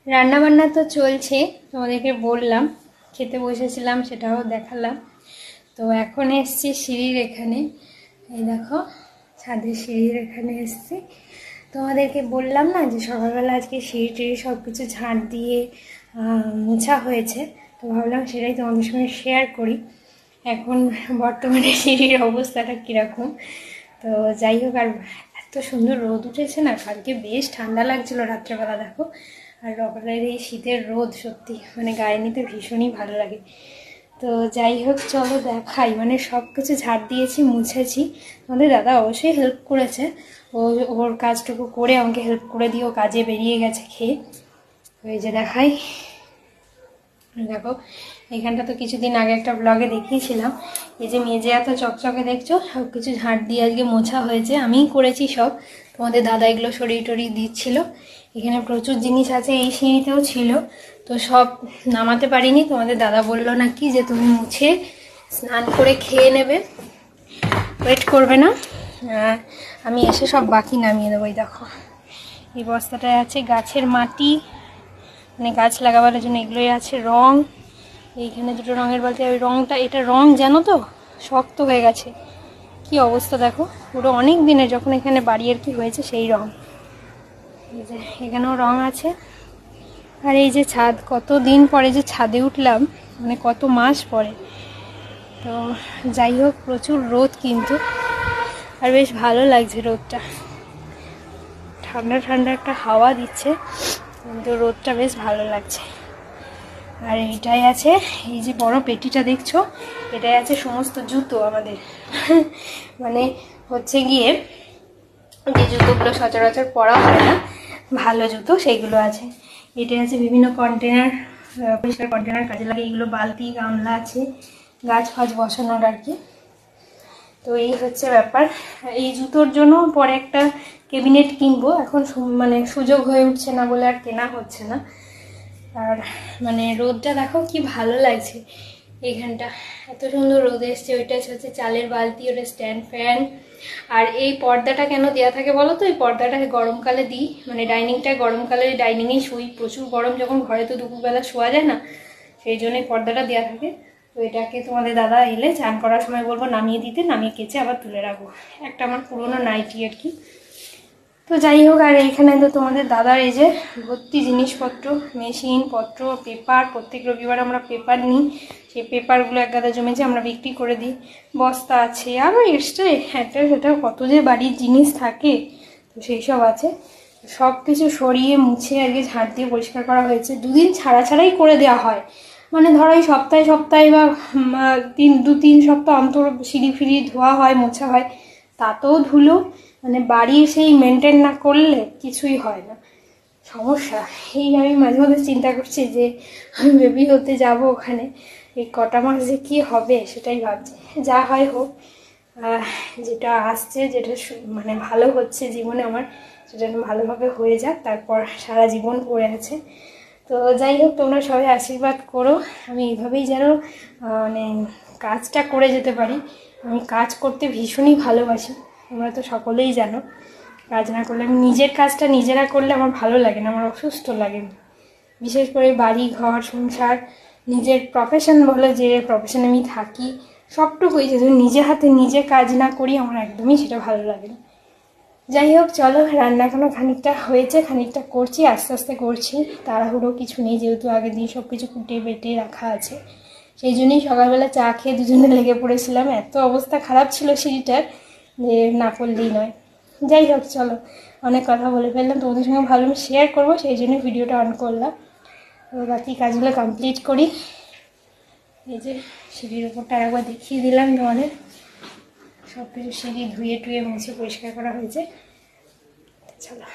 রান্না বান্না তো চলছে, তোমাদেরকে বললাম। খেতে বসেছিলাম, সেটাও দেখালাম। তো এখন এসছি সিঁড়ির এখানে, এই দেখো ছাদের সিঁড়ির এখানে এসছি। তোমাদেরকে বললাম না যে সকালবেলা আজকে সিঁড়ি টিড়ি সব কিছু ঝাঁট দিয়ে মোছা হয়েছে, তো ভাবলাম সেটাই তোমাদের সঙ্গে শেয়ার করি। এখন বর্তমানে সিঁড়ির অবস্থাটা কীরকম। তো যাই হোক, আর এত সুন্দর রোদ উঠেছে না, কালকে বেশ ঠান্ডা লাগছিল রাত্রেবেলা, দেখো। আর সকালের এই শীতের রোদ সত্যি মানে গায়ে নিতে ভীষণই ভালো লাগে। তো যাই হোক, চলো দেখাই। মানে সব কিছু ঝাড় দিয়েছি, মুছেছি। আমাদের দাদা অবশ্যই হেল্প করেছে, ওর কাজটুকু করে আমাকে হেল্প করে দিয়ে ও কাজে বেরিয়ে গেছে খেয়ে। এই যে দেখাই, দেখো এখানটা তো কিছুদিন আগে একটা ব্লগে দেখিয়েছিলাম। এই যে মেজে এত চকচকে দেখছো, সব কিছু ঝাঁট দিয়ে আজকে মোছা হয়েছে, আমিই করেছি সব। তোমাদের দাদা এগুলো সরিয়ে টরিয়ে দিচ্ছিল। এখানে প্রচুর জিনিস আছে, এই সিঁড়িতেও ছিল, তো সব নামাতে পারিনি। তোমাদের দাদা বললো নাকি যে তুমি মুছে স্নান করে খেয়ে নেবে, ওয়েট করবে না, আমি এসে সব বাকি নামিয়ে দেবো। দেখো এই বস্তাটায় আছে গাছের মাটি, মানে গাছ লাগাবার জন্য এগুলোই আছে। রং, এইখানে দুটো রঙের বালতি। ওই রংটা, এটা রং জানো তো, শক্ত হয়ে গেছে, কি অবস্থা দেখো। পুরো অনেক দিনের যখন এখানে বাড়ি আর কি হয়েছে সেই রং। এই যে এখানেও রং আছে। আর এই যে ছাদ, কত দিন পরে যে ছাদে উঠলাম, মানে কত মাস পরে। তো যাই হোক, প্রচুর রোদ কিন্তু, আর বেশ ভালো লাগছে রোদটা, ঠান্ডা ঠান্ডা একটা হাওয়া দিচ্ছে, কিন্তু রোদটা বেশ ভালো লাগছে। আর এইটাই আছে, এই যে বড় পেটিটা দেখছো, এটাই আছে সমস্ত জুতো আমাদের। মানে হচ্ছে গিয়ে যে জুতোগুলো সচরাচর পরা হয় না, ভালো জুতো, সেইগুলো আছে। এটাই আছে বিভিন্ন কন্টেনার, পরিষ্কার কন্টেনার কাজে লাগে। এগুলো বালতি গামলা আছে, গাছ ফাছ বসানোর আর কি। তো এই হচ্ছে ব্যাপার। এই জুতোর জন্য পরে একটা ক্যাবিনেট কিনবো, এখন মানে সুযোগ হয়ে উঠছে না বলে আর কেনা হচ্ছে না। আর মানে রোদটা দেখো কি ভালো লাগছে এইখানটা, এত সুন্দর রোদ এসছে। ওইটা হচ্ছে চালের বালতি, ওটা স্ট্যান্ড ফ্যান। আর এই পর্দাটা কেন দেওয়া থাকে বলো তো? এই পর্দাটা গরমকালে দিই, মানে ডাইনিংটা গরমকালে ডাইনিংয়েই শুই, প্রচুর গরম যখন, ঘরে তো দুপুরবেলা শোয়া যায় না, সেই জন্যই পর্দাটা দেওয়া থাকে। তো এটাকে তোমাদের দাদা এলে চান করার সময় বলবো নামিয়ে দিতে, নামিয়ে কেচে আবার তুলে রাখবো। একটা আমার পুরোনো নাইটি আর কি। তো যাই হোক, আর এখানে তো তোমাদের দাদার এই যে ভর্তি জিনিসপত্র, মেশিন পত্র, পেপার। প্রত্যেক রবিবার আমরা পেপার নিই, সেই পেপারগুলো এক গাদা জমেছে, আমরা বিক্রি করে দিই। বস্তা আছে, আরও এক্সট্রা একটা সেটা কত যে বাড়ির জিনিস থাকে, তো সেই সব আছে। সব কিছু সরিয়ে মুছে আগে ঝাড় দিয়ে পরিষ্কার করা হয়েছে। দুদিন ছাড়া ছাড়াই করে দেওয়া হয়, মানে ধরো এই সপ্তাহে সপ্তাহে বা 2-3 সপ্তাহ অন্তর সিঁড়ি ফিরি ধোয়া হয়, মোছা হয়। তাতেও ধুলো, মানে বাড়ি সেই মেনটেন না করলে কিছুই হয় না, সমস্যা। এই আমি মাঝে মাঝে চিন্তা করছি যে আমি বেবি হতে যাব ওখানে, এই কটা মাস যে কী হবে সেটাই ভাবছি। যা হয় হোক, যেটা আসছে, যেটা মানে ভালো হচ্ছে জীবনে আমার, সেটা ভালোভাবে হয়ে যাক, তারপর সারা জীবন পড়ে আছে। তো যাই হোক, তোমরা সবাই আশীর্বাদ করো, আমি এইভাবেই যেন মানে কাজটা করে যেতে পারি। আমি কাজ করতে ভীষণই ভালোবাসি, তোমরা তো সকলেই জানো। কাজ না করলে, আমি নিজের কাজটা নিজেরা করলে আমার ভালো লাগে না, আমার অসুস্থ লাগে। বিশেষ করে বাড়ি ঘর সংসার, নিজের প্রফেশন বলে যে প্রফেশনে আমি থাকি, সবটুকুই যদি নিজে হাতে নিজে কাজ না করি, আমার একদমই সেটা ভালো লাগে না। যাই হোক, চলো, রান্না এখনো খানিকটা হয়েছে, খানিকটা করছি, আস্তে আস্তে করছি, তাড়াহুড়ো কিছু নেই, যেহেতু আগে দিয়ে সব কিছু কুটে বেটে রাখা আছে। সেই জন্যই সকালবেলা চা খেয়ে দুজনে লেগে পড়েছিলাম, এত অবস্থা খারাপ ছিল সিঁড়িটার যে না করলেই নয়। যাই হোক, চলো, অনেক কথা বলে ফেললাম, তোমাদের সঙ্গে ভালো শেয়ার করবো, সেই জন্য ভিডিওটা অন করলাম। তো বাকি কাজগুলো কমপ্লিট করি। এই যে সিঁড়ির উপরটা একবার দেখিয়ে দিলাম তোমাদের, সব কিছু সিঁড়ি ধুয়ে টুয়ে মুছে পরিষ্কার করা হয়েছে। চলো।